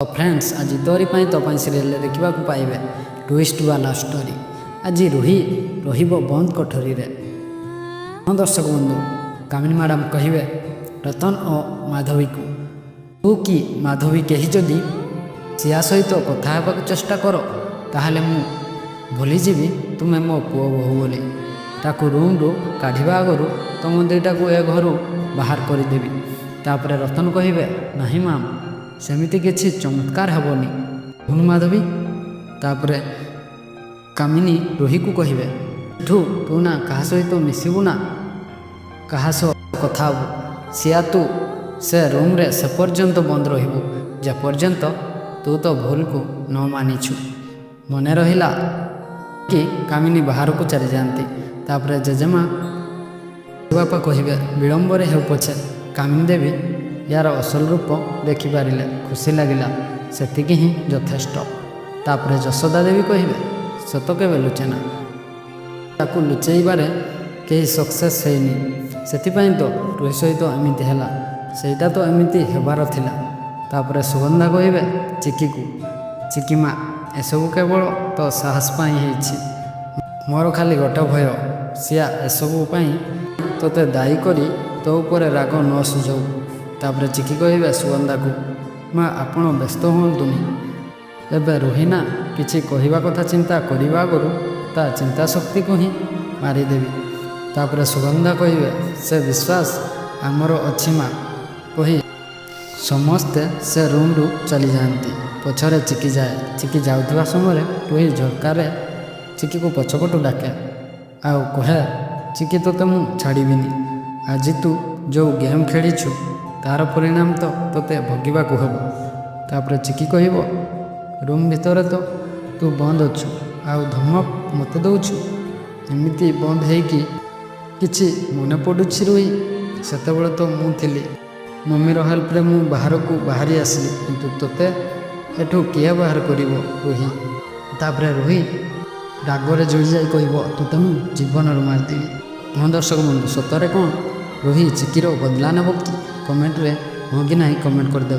Friends आज तोरी तो सीरियल देखा पाइबे ट्विस्ट वाला स्टोरी। आज रूही बंद कोठरी रे। हाँ दर्शक बंधु, कामिनी मैडम कहे रतन और माधवी को तू कि माधवी कहीं जदि सिया सहित कथा होगा चेष्टा कर ताहले मु भूलीजी तुम्हें मो पुओ बहु बोली ताकू रूम रू काढ़ा आगु तुम दुईटा को ए घर बाहर करदेवी। तापर रतन कहे नहीं माम सेमिति किसी चमत्कार हेबनी हुन माधवी। तापर कामिनी रूही को कहे ठू तू ना क्या सहित मिसबू ना क्या कथा हबू सिया तू से रूम रे से पर्यंत बंद रहिबू जे पर्यंत तू तो भूल को न मानिछु। मन रहिला कि कामिनी बाहर को चली जाती। तापर जेजेमा बापा कहे विलंबर हो पछे कामिनी देवी यार असल रूप देखिपारे खुशी लगिला सेतिकी ही यथेष्ट। तापर यशोदा देवी कहे सत के लुचेना ताकू लुचेबारे कहीं सक्सेस हैनी सेतिपाई तो रूही सहित एमती है सेटा तो एमती हेबार थिला। तापर सुगंधा कहे चिकी को चिकी माँ एसबू केवल तो साहस पाई मोर खाली गोटे भय सिया एसबू तोते दायी करी तो ऊपर राग न सुझाऊ। तापर चिकी कहे सुगंधा को माँ आपण व्यस्त हुंतुनि एबे रूहीना किछि कहवा कथा चिंता करने आगु ता चिंता शक्ति को ही मारिदेवी। तापर सुगंधा कहे से विश्वास आमर अच्छी माँ कही समस्ते से रूम रू चली जाती। पछरे चिकी जाए चिकी जाउथबा समय रूही झटकार चिकी को पछपटू डाके आउ कहे चिकी तोते मु छाड़बीनी आज तू जो गेम खेलीछु तार परिणाम तो तोते भोगवा को हम। तापर चिकी कह रूम भितर तो तू बंद अच्छु आउ धमक मत दौछु एमती बंद होगी किछि मन पड़ुछि रूही सेतेबेले तो मु थिली मम्मीर हेल्प रे मु बाहर को बाहरी आसली किंतु तोते एठू किए बाहर करिवो रूही। तापर रूही रागरे जोड़ी जाए कह तोते मु जीवन मारिदेवी। हाँ दर्शक बंधु सतरे कौन रूही चिकीर बदला नेब कि कमेंट रे हाँ कि ना कमेंट करदे।